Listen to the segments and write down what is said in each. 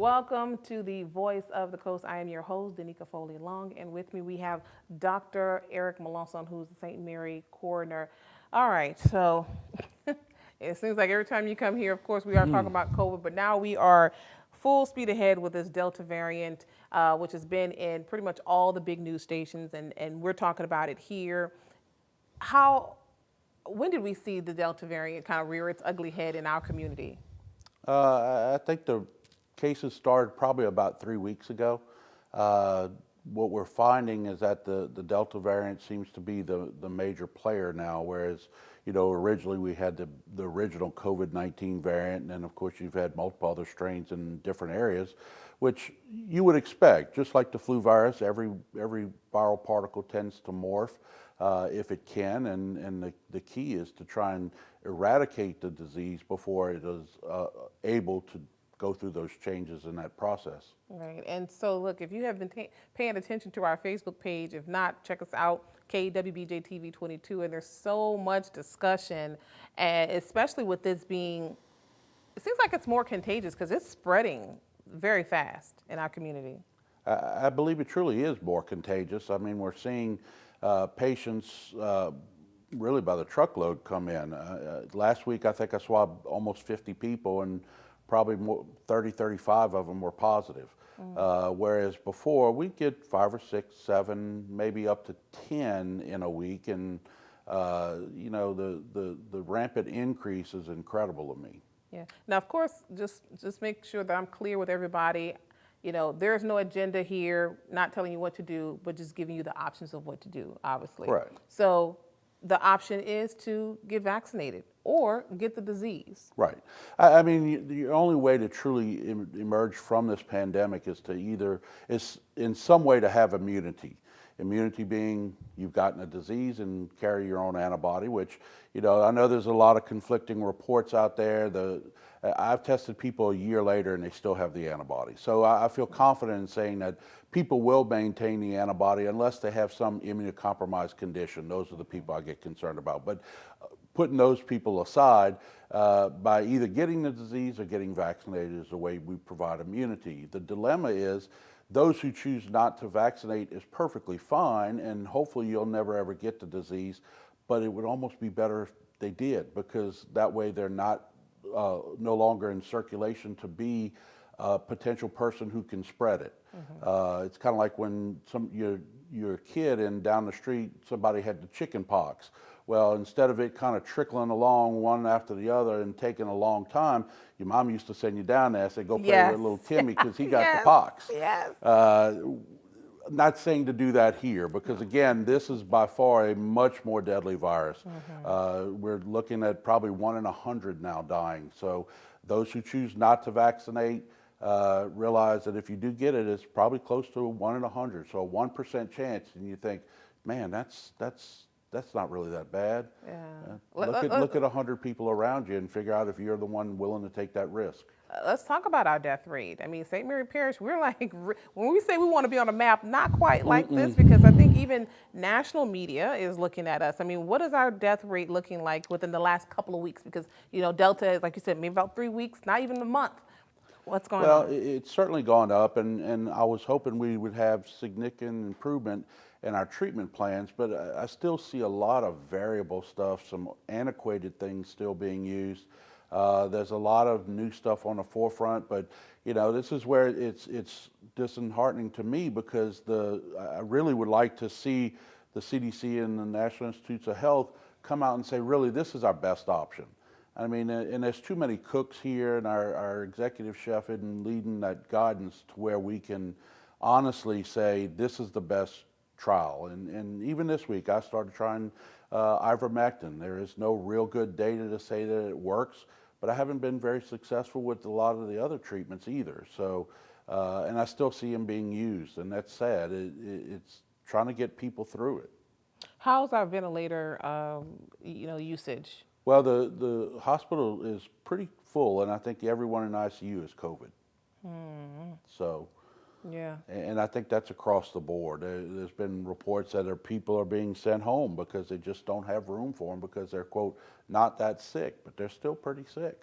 Welcome to the Voice of the Coast. I am your host, Danica Foley Long, and with me we have Dr. Eric Melancon, who's the St. Mary coroner. All right, so it seems like every time you come here, of course, we are talking about COVID, but now we are full speed ahead with this Delta variant, which has been in pretty much all the big news stations, and we're talking about it here. When did we see the Delta variant kind of rear its ugly head in our community? I think the cases started probably about 3 weeks ago. What we're finding is that the Delta variant seems to be the major player now, whereas, originally we had the original COVID-19 variant, and then of course you've had multiple other strains in different areas, which you would expect. Just like the flu virus, every viral particle tends to morph if it can, and the key is to try and eradicate the disease before it is able to go through those changes in that process. Right, and so look, if you have been paying attention to our Facebook page, if not, check us out, KWBJ-TV 22, and there's so much discussion, and especially with this being, it seems like it's more contagious because it's spreading very fast in our community. I believe it truly is more contagious. I mean, we're seeing patients really by the truckload come in. Last week, I think I swabbed almost 50 people, and probably 35 of them were positive. Whereas before, we'd get 5 or 6, 7, maybe up to 10 in a week, and the rampant increase is incredible to me. Yeah. Now, of course, just make sure that I'm clear with everybody. There's no agenda here, not telling you what to do, but just giving you the options of what to do, obviously. Right. So the option is to get vaccinated or get the disease. Right. I mean, the only way to truly emerge from this pandemic is in some way to have immunity. Immunity being you've gotten a disease and carry your own antibody, which, I know there's a lot of conflicting reports out there. I've tested people a year later and they still have the antibody. So I feel confident in saying that people will maintain the antibody unless they have some immunocompromised condition. Those are the people I get concerned about. But putting those people aside, by either getting the disease or getting vaccinated is the way we provide immunity. The dilemma is those who choose not to vaccinate is perfectly fine, and hopefully you'll never ever get the disease, but it would almost be better if they did, because that way they're not no longer in circulation to be a potential person who can spread it. It's kind of like when you're a kid and down the street somebody had the chicken pox. Well, instead of it kind of trickling along one after the other and taking a long time, your mom used to send you down there and say, go play with little Timmy because he got the pox. Yes. Not saying to do that here, because again, this is by far a much more deadly virus. We're looking at probably 1 in 100 now dying. So those who choose not to vaccinate realize that if you do get it, it's probably close to 1 in 100. So a 1% chance, and you think, man, that's not really that bad. Yeah. Look at 100 people around you and figure out if you're the one willing to take that risk. Let's talk about our death rate. I mean, St. Mary Parish, we're like, when we say we want to be on a map, not quite like this, because I think even national media is looking at us. I mean, what is our death rate looking like within the last couple of weeks? Because, Delta is, like you said, maybe about 3 weeks, not even a month. What's going on? Well, it's certainly gone up, and I was hoping we would have significant improvement in our treatment plans, but I still see a lot of variable stuff, some antiquated things still being used. There's a lot of new stuff on the forefront, but this is where it's disheartening to me, because I really would like to see the CDC and the National Institutes of Health come out and say, really, this is our best option. I mean, and there's too many cooks here, and our executive chef isn't leading that guidance to where we can honestly say this is the best trial. And even this week, I started trying ivermectin. There is no real good data to say that it works, but I haven't been very successful with a lot of the other treatments either. So, and I still see them being used, and that's sad. It's trying to get people through it. How's our ventilator, usage? Well, the hospital is pretty full, and I think everyone in ICU is COVID. So Yeah. And I think that's across the board. There's been reports that people are being sent home because they just don't have room for them because they're, quote, not that sick, but they're still pretty sick.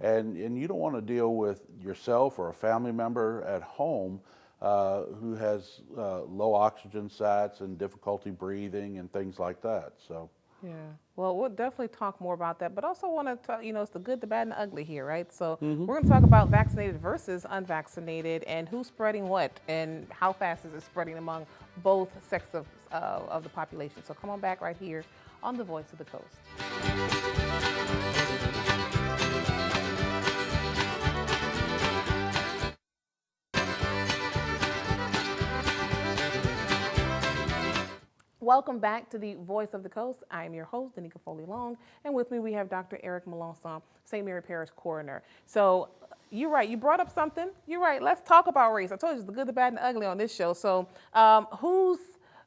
Yeah. And you don't want to deal with yourself or a family member at home who has low oxygen sats and difficulty breathing and things like that. So. Yeah. Well, we'll definitely talk more about that, but also want to talk, it's the good, the bad, and the ugly here, right? So we're going to talk about vaccinated versus unvaccinated and who's spreading what and how fast is it spreading among both sexes of the population. So come on back right here on The Voice of the Coast. Welcome back to the Voice of the Coast. I am your host, Danica Foley-Long, and with me we have Dr. Eric Melancon, St. Mary Parish Coroner. So you're right, you brought up something. You're right, let's talk about race. I told you it's the good, the bad, and the ugly on this show. So who's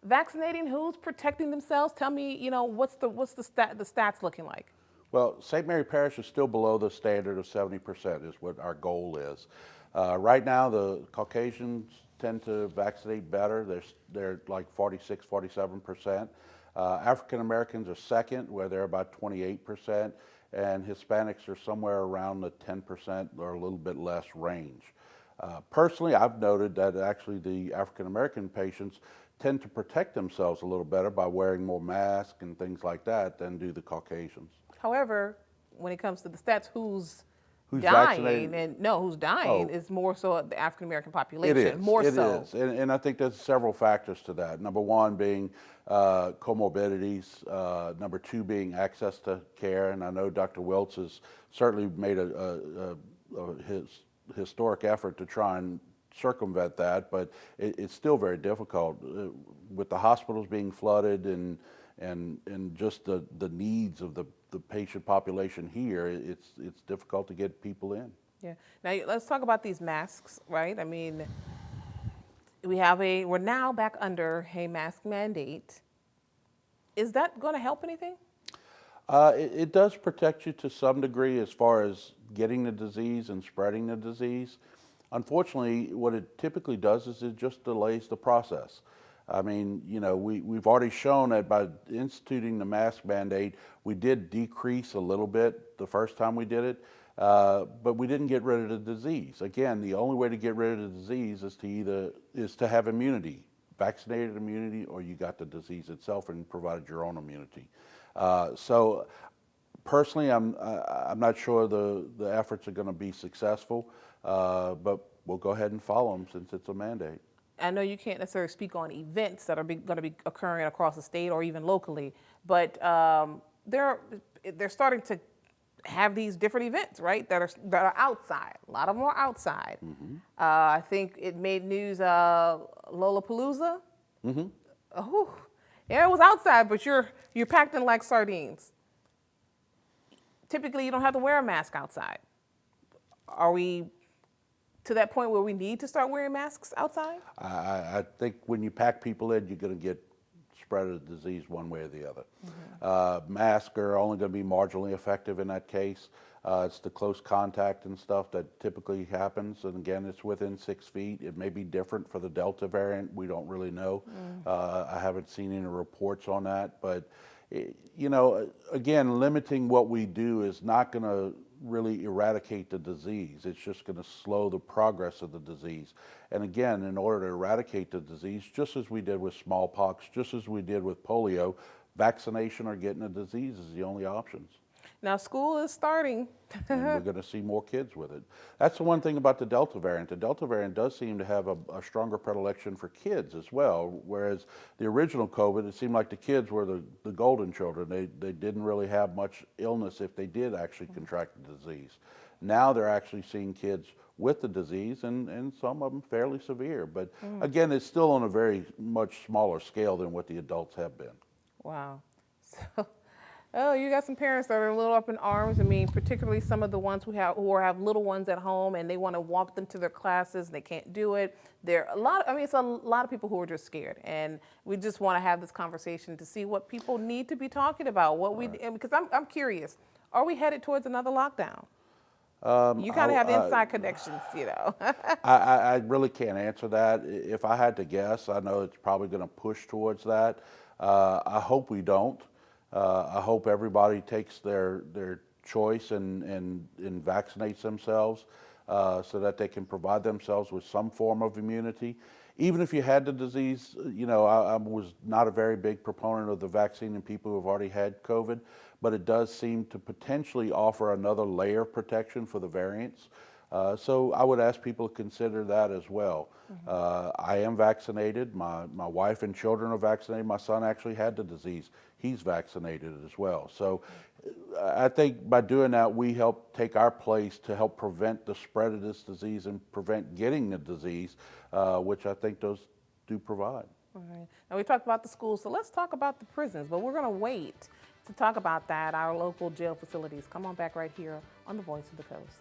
vaccinating, who's protecting themselves? Tell me, what's the stats looking like? Well, St. Mary Parish is still below the standard of 70% is what our goal is. Right now, the Caucasians tend to vaccinate better. They're like 46, 47%. African Americans are second, where they're about 28%, and Hispanics are somewhere around the 10% or a little bit less range. Personally, I've noted that actually the African American patients tend to protect themselves a little better by wearing more masks and things like that than do the Caucasians. However, when it comes to the stats, who's dying vaccinated? and no, who's dying Oh. is more so the African American population. It is. More it so. is. And I think there's several factors to that. Number one being comorbidities. Number two being access to care. And I know Dr. Wiltz has certainly made his historic effort to try and circumvent that, but it's still very difficult with the hospitals being flooded and just the needs of the patient population here. It's difficult to get people in. Yeah. Now let's talk about these masks, right? I mean, we're now back under a mask mandate. Is that going to help anything? It does protect you to some degree as far as getting the disease and spreading the disease. Unfortunately, what it typically does is it just delays the process. I mean, we've already shown that by instituting the mask mandate, we did decrease a little bit the first time we did it, but we didn't get rid of the disease. Again, the only way to get rid of the disease is to have immunity, vaccinated immunity, or you got the disease itself and provided your own immunity. So personally, I'm not sure the efforts are going to be successful, but we'll go ahead and follow them since it's a mandate. I know you can't necessarily speak on events that are going to be occurring across the state or even locally, but they're starting to have these different events, right? That are outside. A lot of them are outside. Mm-hmm. I think it made news. Lollapalooza. Mm-hmm. Oh, yeah, it was outside, but you're packed in like sardines. Typically, you don't have to wear a mask outside. Are we to that point where we need to start wearing masks outside? I think when you pack people in, you're going to get spread of the disease one way or the other. Mm-hmm. Masks are only going to be marginally effective in that case. It's the close contact and stuff that typically happens. And again, it's within 6 feet. It may be different for the Delta variant. We don't really know. I haven't seen any reports on that. But, again, limiting what we do is not going to really eradicate the disease. It's just going to slow the progress of the disease. And again, in order to eradicate the disease, just as we did with smallpox, just as we did with polio, vaccination or getting the disease is the only options. Now school is starting. And we're going to see more kids with it. That's the one thing about the Delta variant. The Delta variant does seem to have a stronger predilection for kids as well, whereas the original COVID, it seemed like the kids were the golden children. They didn't really have much illness if they did actually contract the disease. Now they're actually seeing kids with the disease and some of them fairly severe. But again, it's still on a very much smaller scale than what the adults have been. Wow. So, oh, you got some parents that are a little up in arms. I mean, particularly some of the ones who have little ones at home and they want to walk them to their classes and they can't do it. It's a lot of people who are just scared, and we just want to have this conversation to see what people need to be talking about. Because I'm curious, are we headed towards another lockdown? You kind of have inside connections, you know. I really can't answer that. If I had to guess, I know it's probably going to push towards that. I hope we don't. I hope everybody takes their choice and vaccinates themselves so that they can provide themselves with some form of immunity. Even if you had the disease, I was not a very big proponent of the vaccine in people who have already had COVID, but it does seem to potentially offer another layer of protection for the variants. So I would ask people to consider that as well. I am vaccinated. My wife and children are vaccinated. My son actually had the disease. He's vaccinated as well. So I think by doing that, we help take our place to help prevent the spread of this disease and prevent getting the disease, which I think those do provide. All right. Now we talked about the schools, so let's talk about the prisons, but we're going to wait to talk about that, our local jail facilities. Come on back right here on the Voice of the Coast.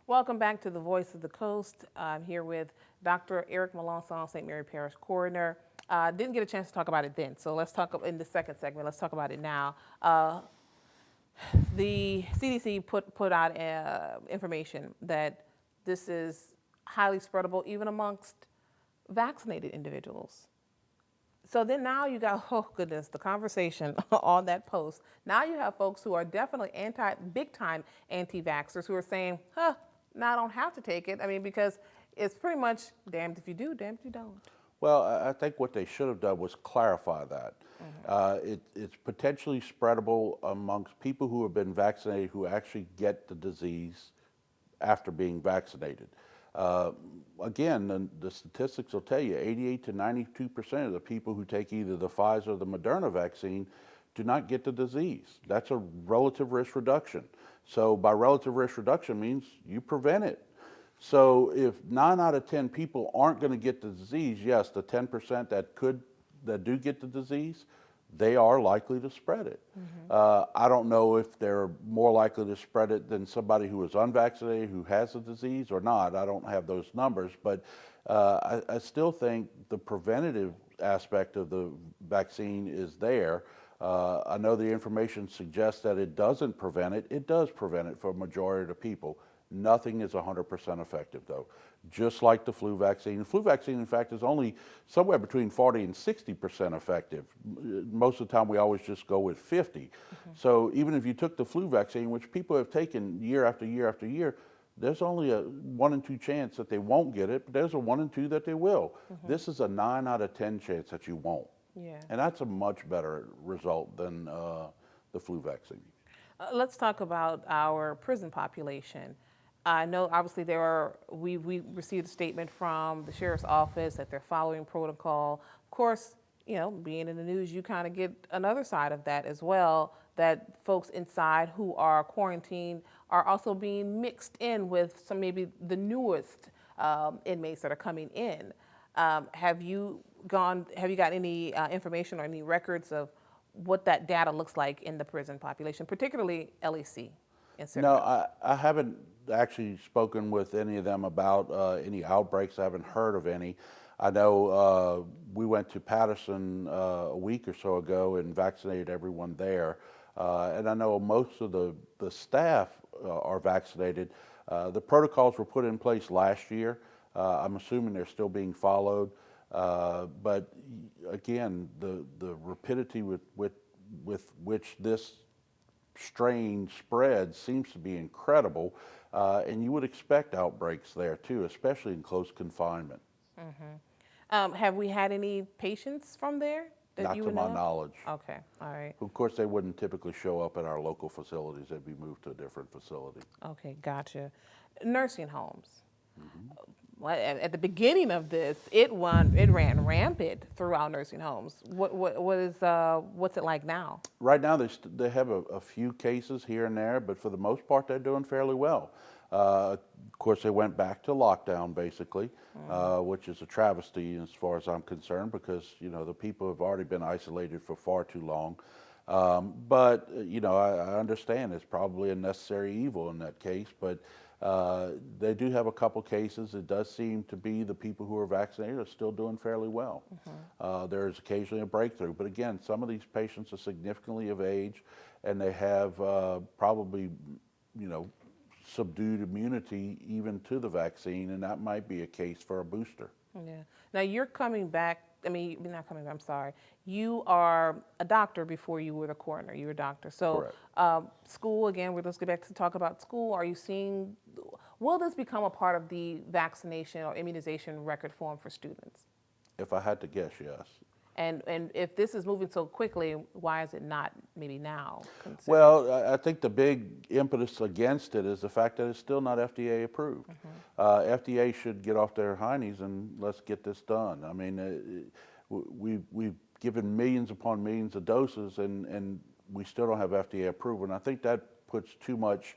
Welcome back to the Voice of the Coast. I'm here with Dr. Eric Melancon, St. Mary Parish Coroner. Didn't get a chance to talk about it then, so let's talk in the second segment. Let's talk about it now. The CDC put out information that this is highly spreadable even amongst vaccinated individuals. So then now you got, oh goodness, the conversation on that post. Now you have folks who are definitely big time anti-vaxxers who are saying, now I don't have to take it. I mean, because it's pretty much damned if you do, damned if you don't. Well, I think what they should have done was clarify that. It's potentially spreadable amongst people who have been vaccinated who actually get the disease after being vaccinated. Again, the statistics will tell you 88 to 92% of the people who take either the Pfizer or the Moderna vaccine do not get the disease. That's a relative risk reduction. So by relative risk reduction means you prevent it. So if 9 out of 10 people aren't going to get the disease, yes, the 10% that do get the disease, they are likely to spread it. I don't know if they're more likely to spread it than somebody who is unvaccinated who has the disease or not. I don't have those numbers, but I still think the preventative aspect of the vaccine is there. I know the information suggests that it doesn't prevent it. It does prevent it for a majority of the people. Nothing is 100% effective, though. Just like the flu vaccine. The flu vaccine, in fact, is only somewhere between 40 and 60% effective. Most of the time, we always just go with 50. So even if you took the flu vaccine, which people have taken year after year after year, there's only a 1 in 2 chance that they won't get it, but there's a 1 in 2 that they will. This is a 9 out of 10 chance that you won't. Yeah. And that's a much better result than the flu vaccine. Let's talk about our prison population. I know obviously we received a statement from the sheriff's office that they're following protocol. Of course, being in the news, you kind of get another side of that as well, that folks inside who are quarantined are also being mixed in with some maybe the newest inmates that are coming in. Have you got any information or any records of what that data looks like in the prison population, particularly LEC? No, I haven't actually spoken with any of them about any outbreaks. I haven't heard of any. I know we went to Patterson a week or so ago and vaccinated everyone there. And I know most of the staff are vaccinated. The protocols were put in place last year. I'm assuming they're still being followed. But again, the rapidity with which this strain spread seems to be incredible, and you would expect outbreaks there too, especially in close confinement. Have we had any patients from there that Not you to would my know? knowledge. Okay, all right. Of course, they wouldn't typically show up at our local facilities. They'd be moved to a different facility. Okay, gotcha. Nursing homes. Well, at the beginning of this, it ran rampant throughout nursing homes. What's it like now? Right now, they have a few cases here and there, but for the most part, they're doing fairly well. Of course, they went back to lockdown, basically, which is a travesty as far as I'm concerned, because the people have already been isolated for far too long. But I understand it's probably a necessary evil in that case. But They do have a couple cases. It does seem to be the people who are vaccinated are still doing fairly well. There is occasionally a breakthrough, but again, some of these patients are significantly of age, and they have probably, subdued immunity even to the vaccine, and that might be a case for a booster. Yeah. Now you're coming back. I mean, you're not coming back. I'm sorry. You are a doctor before you were the coroner. You were a doctor. So, Correct. school again. Let's get back to talk about school. Are you seeing? Will this become a part of the vaccination or immunization record form for students? If I had to guess, yes. And if this is moving so quickly, why is it not maybe now considered? Well, I think the big impetus against it is the fact that it's still not FDA approved. FDA should get off their hinds and let's get this done. I mean, we've given millions upon millions of doses, and we still don't have FDA approval. And I think that puts too much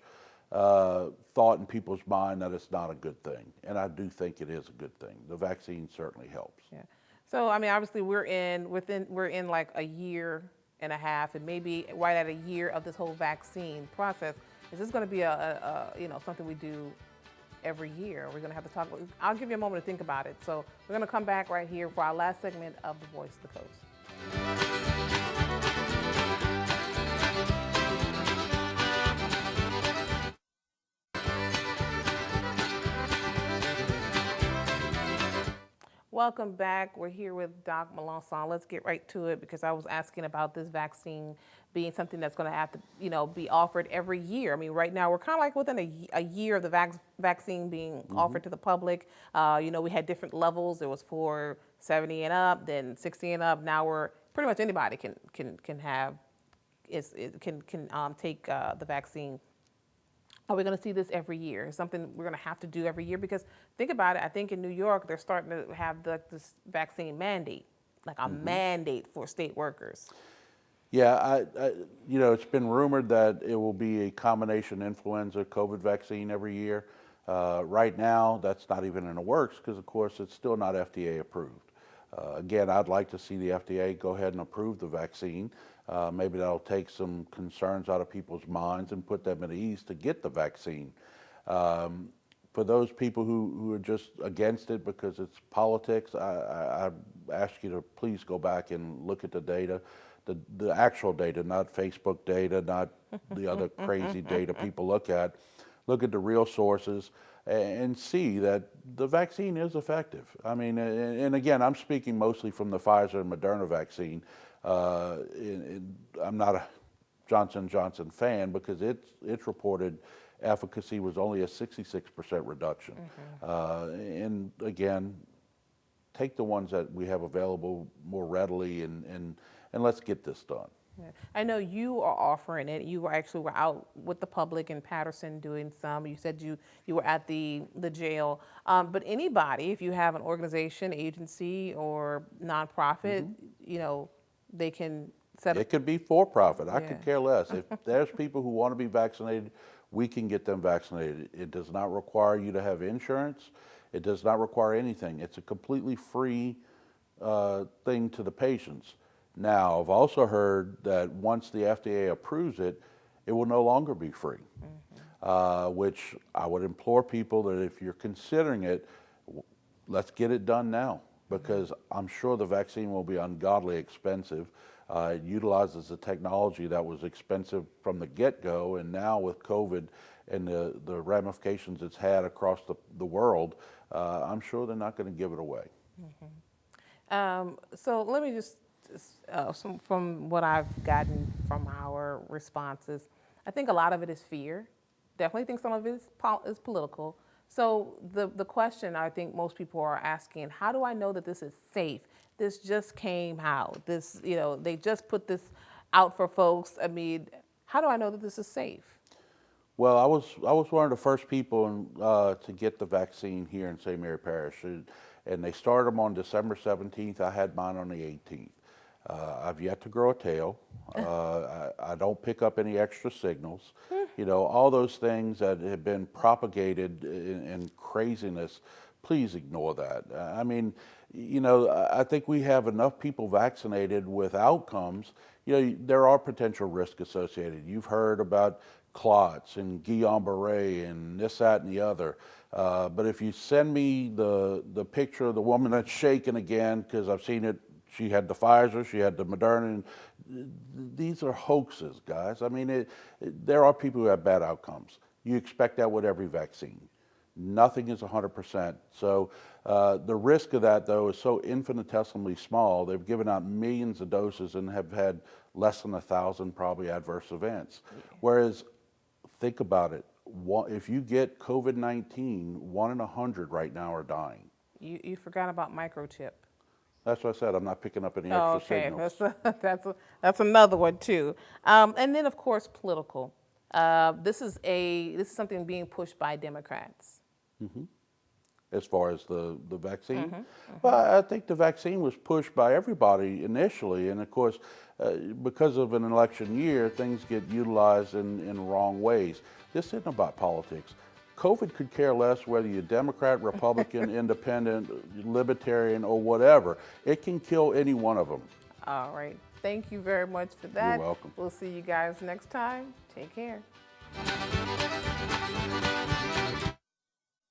thought in people's mind that it's not a good thing. And I do think it is a good thing. The vaccine certainly helps. Yeah. So I mean, obviously, we're in like a year and a half, and maybe right at a year of this whole vaccine process. Is this going to be a something we do every year? We're going to have to talk. I'll give you a moment to think about it. So we're going to come back right here for our last segment of The Voice of the Coast. Welcome back. We're here with Doc Melancon. Let's get right to it because I was asking about this vaccine being something that's going to have to, be offered every year. I mean, right now we're kind of like within a year of the vaccine being offered to the public. We had different levels. There was for 70 and up, then 60 and up. Now we're pretty much anybody can take the vaccine. Are we going to see this every year? It's something we're going to have to do every year because think about it. I think in New York they're starting to have this vaccine mandate, like a mandate for state workers. Yeah, it's been rumored that it will be a combination influenza COVID vaccine every year. Right now, that's not even in the works because, of course, it's still not FDA approved. Again, I'd like to see the FDA go ahead and approve the vaccine. Maybe that'll take some concerns out of people's minds and put them at ease to get the vaccine. For those people who are just against it because it's politics, I ask you to please go back and look at the data. The actual data, not Facebook data, not the other crazy data people look at. Look at the real sources and see that the vaccine is effective. I mean, and again, I'm speaking mostly from the Pfizer and Moderna vaccine. I'm not a Johnson & Johnson fan because its reported efficacy was only a 66% reduction. And again, take the ones that we have available more readily and let's get this done. Yeah. I know you are offering it. You were out with the public in Patterson doing some. You said you were at the jail. But anybody, if you have an organization, agency, or nonprofit, they can set up. It could be for profit. I could care less. If there's people who want to be vaccinated, we can get them vaccinated. It does not require you to have insurance. It does not require anything. It's a completely free thing to the patients. Now, I've also heard that once the FDA approves it, it will no longer be free, which I would implore people that if you're considering it, let's get it done now because I'm sure the vaccine will be ungodly expensive. It utilizes a technology that was expensive from the get-go, and now with COVID and the ramifications it's had across the world, I'm sure they're not going to give it away. So let me just, from what I've gotten from our responses, I think a lot of it is fear. Definitely think some of it is political. So the question I think most people are asking, how do I know that this is safe? This just came out. They just put this out for folks. I mean, how do I know that this is safe? Well, I was one of the first people to get the vaccine here in St. Mary Parish, and they started them on December 17th. I had mine on the 18th. I've yet to grow a tail. I don't pick up any extra signals. All those things that have been propagated in craziness please ignore that. I mean, you know, I think we have enough people vaccinated with outcomes. You know, there are potential risks associated. You've heard about clots and Guillain-Barré and this, that, and the other. But if you send me the picture of the woman that's shaking again, because I've seen it, she had the Pfizer, she had the Moderna, and these are hoaxes, guys. I mean, there are people who have bad outcomes. You expect that with every vaccine. Nothing is 100%. So the risk of that, though, is so infinitesimally small. They've given out millions of doses and have had less than 1,000 probably adverse events. Whereas, think about it. If you get COVID-19, 1 in 100 right now are dying. You forgot about microchip. That's what I said. I'm not picking up any Oh, extra okay. signals. That's another one too. And then of course political. This is something being pushed by Democrats. As far as the vaccine. Well, I think the vaccine was pushed by everybody initially, and of course, because of an election year, things get utilized in wrong ways. This isn't about politics. COVID could care less whether you're Democrat, Republican, Independent, Libertarian, or whatever. It can kill any one of them. All right. Thank you very much for that. You're welcome. We'll see you guys next time. Take care.